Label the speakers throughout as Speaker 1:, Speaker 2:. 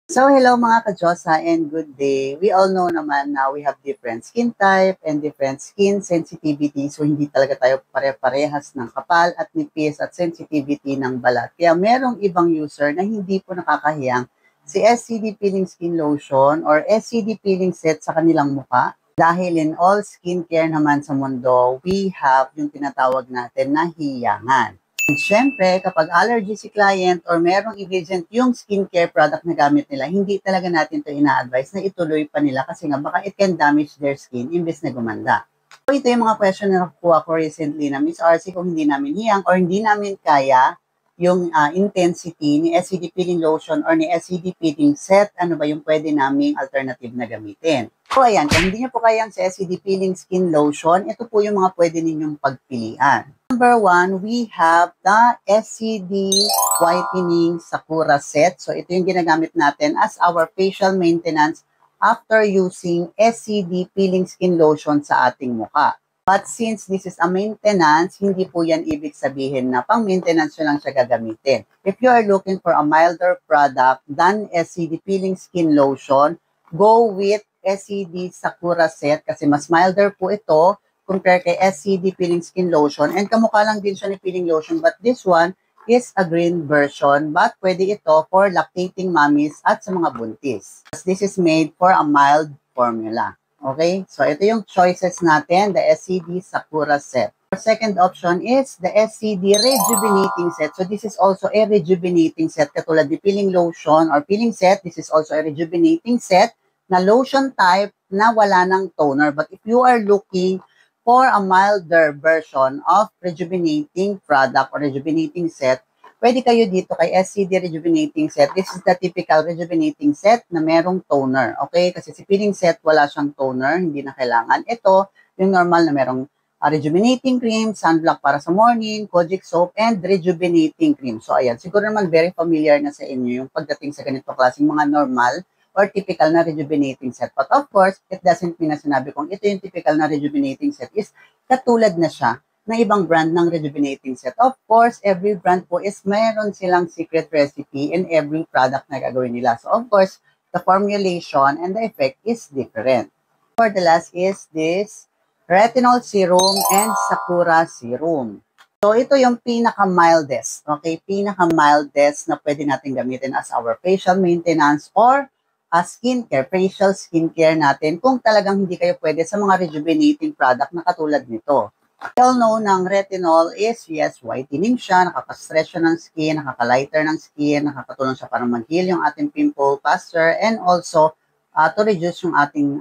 Speaker 1: So, hello mga ka-Diyosa and good day. We all know naman na we have different skin type and different skin sensitivity. So, hindi talaga tayo pare-parehas ng kapal at nipis at sensitivity ng balat. Kaya merong ibang user na hindi po nakakahiyang si SCD Peeling Skin Lotion or SCD Peeling Set sa kanilang muka. Dahil in all skincare naman sa mundo, we have yung tinatawag natin na hiyangan. And syempre, kapag allergy si client or merong ingredient yung skincare product na gamit nila, hindi talaga natin to ina-advise na ituloy pa nila kasi nga baka it can damage their skin imbes na gumanda. So ito yung mga question na nakukuha ko recently na Miss RC, kung hindi namin hiyang or hindi namin kaya yung intensity ni SCD Peeling Lotion or ni SCD Peeling Set, ano ba yung pwede naming alternative na gamitin. So ayan, kung hindi nyo po kayang sa SCD Peeling Skin Lotion, ito po yung mga pwede ninyong pagpilian. Number 1, we have the SCD Whitening Sakura Set. So, ito yung ginagamit natin as our facial maintenance after using SCD Peeling Skin Lotion sa ating mukha. But since this is a maintenance, hindi po yan ibig sabihin na pang maintenance nyo lang siya gagamitin. If you are looking for a milder product than SCD Peeling Skin Lotion, go with SCD Sakura Set kasi mas milder po ito compare kay SCD Peeling Skin Lotion. And kamukha lang din siya ni Peeling Lotion, but this one is a green version. But pwede ito for lactating mommies at sa mga buntis. This is made for a mild formula. Okay? So ito yung choices natin, the SCD Sakura Set. Our second option is the SCD Rejuvenating Set. So this is also a rejuvenating set. Katulad ni Peeling Lotion or Peeling Set, this is also a rejuvenating set na lotion type na wala ng toner. But if you are looking for a milder version of rejuvenating product or rejuvenating set, pwede kayo dito kay SCD Rejuvenating Set. This is the typical rejuvenating set na merong toner. Okay? Kasi si Peeling Set, wala siyang toner, hindi na kailangan. Ito, yung normal na merong rejuvenating cream, sunblock para sa morning, kojic soap, and rejuvenating cream. So, ayan. Siguro naman very familiar na sa inyo yung pagdating sa ganito klaseng mga normal or typical na rejuvenating set. But of course, it doesn't mean na sinabi kong ito yung typical na rejuvenating set is katulad na siya ng ibang brand ng rejuvenating set. Of course, every brand po is mayroon silang secret recipe in every product na gagawin nila. So of course, the formulation and the effect is different. For the last is this retinol serum and sakura serum. So ito yung pinaka-mildest, okay? Pinaka-mildest na pwede natin gamitin as our facial maintenance or skincare, facial skincare natin kung talagang hindi kayo pwede sa mga rejuvenating product na katulad nito. We all know ng retinol is, yes, whitening siya, nakaka-stress siya ng skin, nakaka-lighter ng skin, nakakatulong siya para mag-heal yung ating pimple faster, and also to reduce yung ating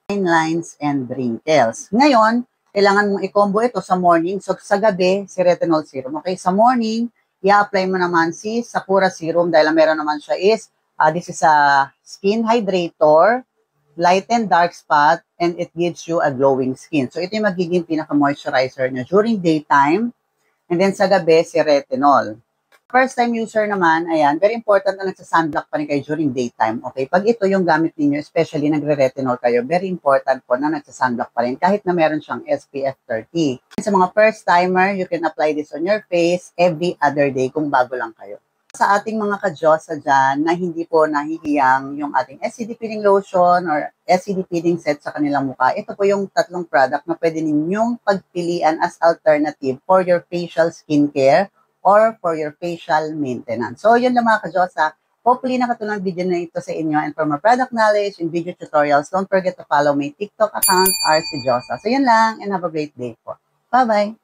Speaker 1: fine lines and wrinkles. Ngayon, kailangan mong i-combo ito sa morning. So, sa gabi, si retinol serum. Okay, sa morning, i-apply mo naman si Sakura serum dahil meron naman siya is this is a skin hydrator, lighten dark spot, and it gives you a glowing skin. So, ito yung magiging pinaka-moisturizer nyo during daytime. And then sa gabi, si retinol. First time user naman, ayan, very important na nagsa-sunblock pa rin kayo during daytime. Okay, pag ito yung gamit niyo, especially nagre-retinol kayo, very important po na nagsa-sunblock pa rin kahit na meron siyang SPF 30. Sa mga first timer, you can apply this on your face every other day kung bago lang kayo. Sa ating mga ka-Diyosa dyan na hindi po nahihiyang yung ating SCD Peeling Lotion or SCD Peeling Set sa kanilang mukha, ito po yung tatlong product na pwede ninyong pagpilian as alternative for your facial skincare or for your facial maintenance. So, yun lang mga ka-Diyosa. Hopefully, nakatulong ang video na ito sa inyo. And for more product knowledge and video tutorials, don't forget to follow my TikTok account, RC Diyosa. So, yun lang and have a great day po. Bye-bye!